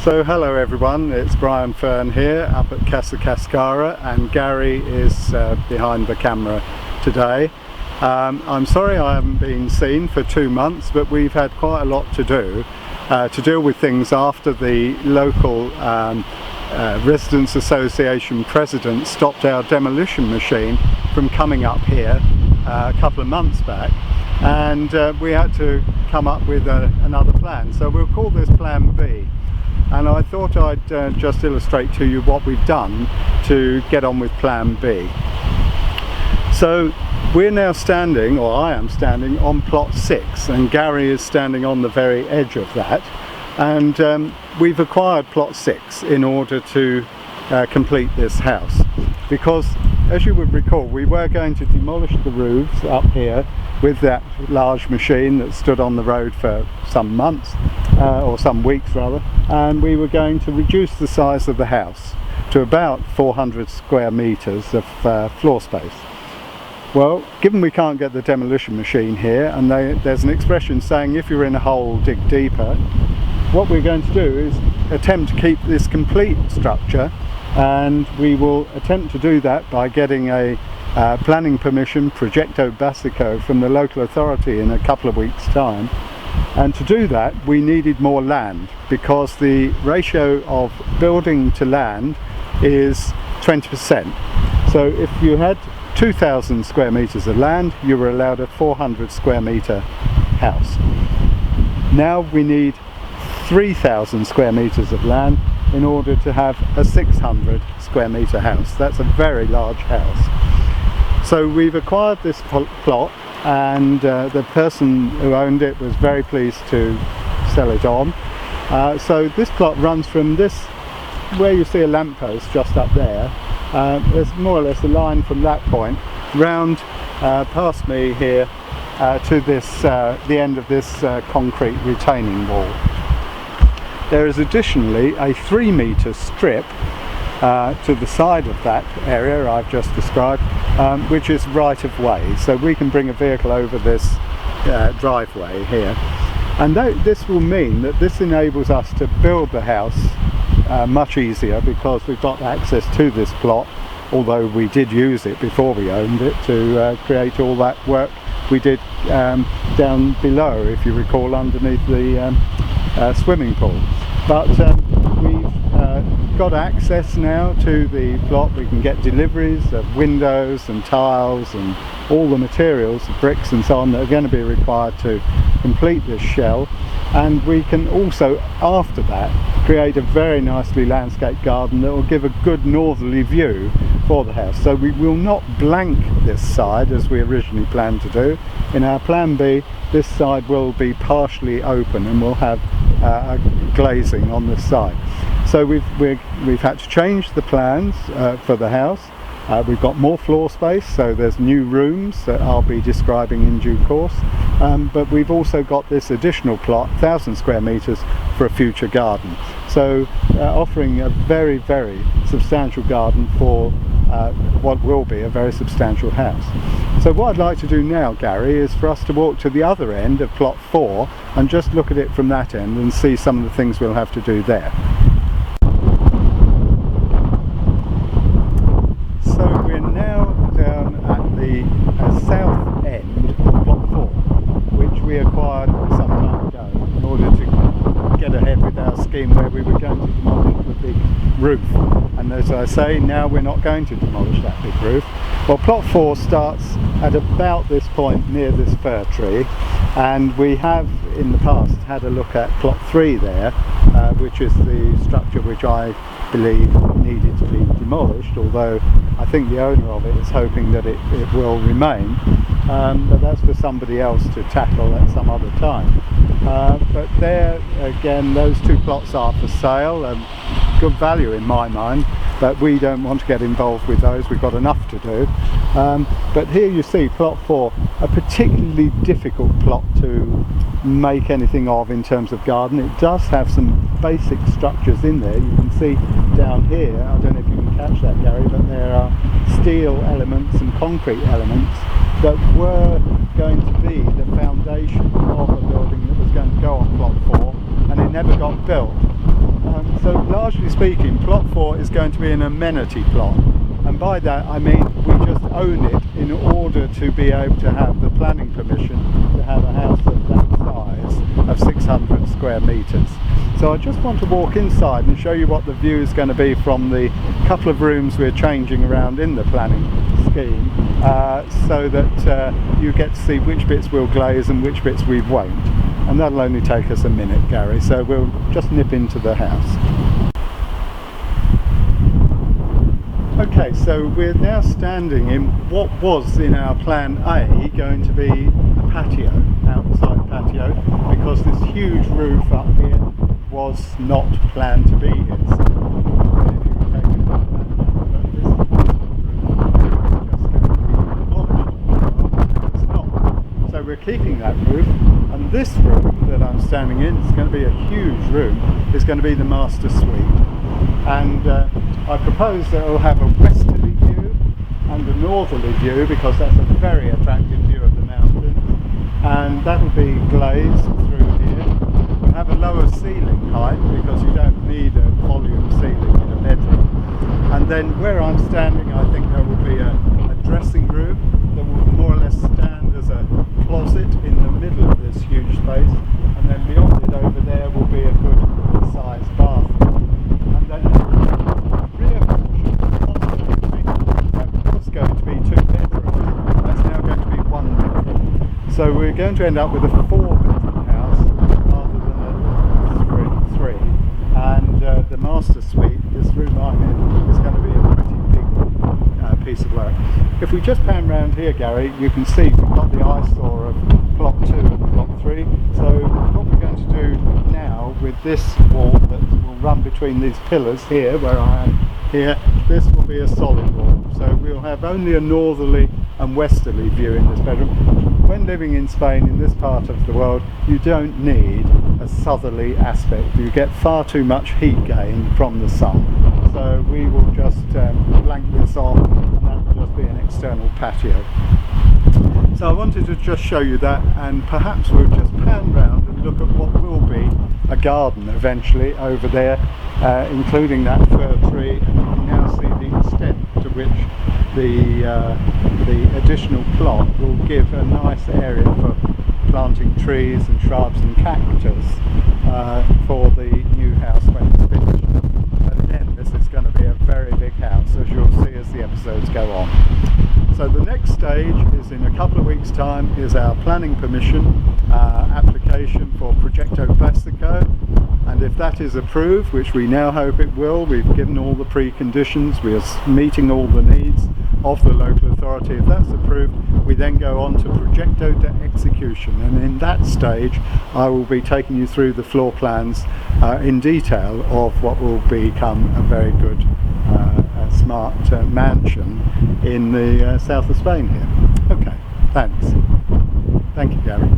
So hello everyone, it's Brian Fern here up at Casa Cascara, and Gary is behind the camera today. I'm sorry I haven't been seen for 2 months, but we've had quite a lot to do to deal with things after the local Residents Association president stopped our demolition machine from coming up here a couple of months back, and we had to come up with another plan. So we'll call this Plan B. And I thought I'd just illustrate to you what we've done to get on with Plan B. So we're now standing, or I am standing, on plot 6, and Gary is standing on the very edge of that. And we've acquired plot 6 in order to complete this house, because as you would recall, we were going to demolish the roofs up here with that large machine that stood on the road for some months, or some weeks rather, and we were going to reduce the size of the house to about 400 square meters of floor space. Well, given we can't get the demolition machine here, and there's an expression saying if you're in a hole, dig deeper, what we're going to do is attempt to keep this complete structure, and we will attempt to do that by getting a planning permission, Progetto Basico, from the local authority in a couple of weeks' time. And to do that we needed more land, because the ratio of building to land is 20%. So if you had 2,000 square meters of land, you were allowed a 400 square meter house. Now we need 3,000 square meters of land in order to have a 600 square meter house. That's a very large house. So we've acquired this plot, and the person who owned it was very pleased to sell it on. So this plot runs from this, where you see a lamppost just up there, there's more or less a line from that point round past me here to this the end of this concrete retaining wall. There is additionally a 3-meter strip to the side of that area I've just described, which is right of way, so we can bring a vehicle over this driveway here, and this will mean that this enables us to build the house much easier, because we've got access to this plot, although we did use it before we owned it to create all that work we did down below, if you recall, underneath the swimming pool. But we've got access now to the plot. We can get deliveries of windows and tiles and all the materials, bricks and so on, that are going to be required to complete this shell, and we can also after that create a very nicely landscaped garden that will give a good northerly view for the house. So we will not blank this side as we originally planned to do. In our Plan B, this side will be partially open and we'll have a glazing on this side. So we've had to change the plans for the house. We've got more floor space, so there's new rooms that I'll be describing in due course, but we've also got this additional plot, 1,000 square meters, for a future garden. So offering a very, very substantial garden for what will be a very substantial house. So what I'd like to do now, Gary, is for us to walk to the other end of plot 4 and just look at it from that end and see some of the things we'll have to do there. So we're now down at the south end of plot 4, which we acquired some time ago in order to get ahead with our scheme where we were going to demolish the big roof. And as I say, now we're not going to demolish that big roof. Well, plot 4 starts at about this point near this fir tree, and we have in the past had a look at plot 3 there, which is the structure which I believe needed to be demolished, although I think the owner of it is hoping that it will remain, but that's for somebody else to tackle at some other time. But there again, those 2 plots are for sale, and good value in my mind, but we don't want to get involved with those. We've got enough to do. But here you see plot 4, a particularly difficult plot to make anything of in terms of garden. It does have some basic structures in there. You can see down here, I don't know if you can catch that, Gary, but there are steel elements and concrete elements that were going to be the foundation of a building that was going to go on plot 4, and it never got built. So largely speaking, plot 4 is going to be an amenity plot, and by that I mean we just own it in order to be able to have the planning permission to have a house of that size of 600 square metres. So I just want to walk inside and show you what the view is going to be from the couple of rooms we're changing around in the planning scheme, so that you get to see which bits we'll glaze and which bits we won't. And that'll only take us a minute, Gary, so we'll just nip into the house. Okay, so we're now standing in what was in our plan A going to be a patio, outside patio, because this huge roof up here was not planned to be it. So we're keeping that roof, and this room that I'm standing in is going to be a huge room. It's going to be the master suite, and I propose that it'll have a westerly view and a northerly view, because that's a very attractive view of the mountains, and that'll be glazed through here. We'll have a lower ceiling height because you don't need a volume ceiling in a bedroom. And then where I'm standing, I think there will be a dressing room that will more or less stand as a closet in the middle of this huge space, and then beyond it over there will be a good sized bathroom. And then the rear portion was going to be 2 bedrooms. That's now going to be 1 bedroom. So we're going to end up with a 4-bedroom house rather than a 3. And the master suite, this room I'm in, is going to be a pretty big piece of work. If we just pan round here, Gary, you can see we've got the eyesore of plot 2 and plot 3. So what we're going to do now with this wall that will run between these pillars here, where I am here, this will be a solid wall. So we'll have only a northerly and westerly view in this bedroom. When living in Spain, in this part of the world, you don't need a southerly aspect. You get far too much heat gain from the sun. So we will just blank this off, and that will just be an external patio. So I wanted to just show you that, and perhaps we'll just pan round and look at what will be a garden eventually over there, including that fir tree, and you can now see the extent to which the additional plot will give a nice area for planting trees and shrubs and cactus for the new house when it's finished. But again, this is going to be a very big house, as you'll see as the episodes go on. So the next stage is in a couple of weeks' time is our planning permission application for Proyecto Plástico, and if that is approved, which we now hope it will, we've given all the preconditions, we are meeting all the needs of the local authority. If that's approved, we then go on to Proyecto de Execution, and in that stage I will be taking you through the floor plans in detail of what will become a very good smart mansion in the south of Spain here. Okay, thanks. Thank you, Gary.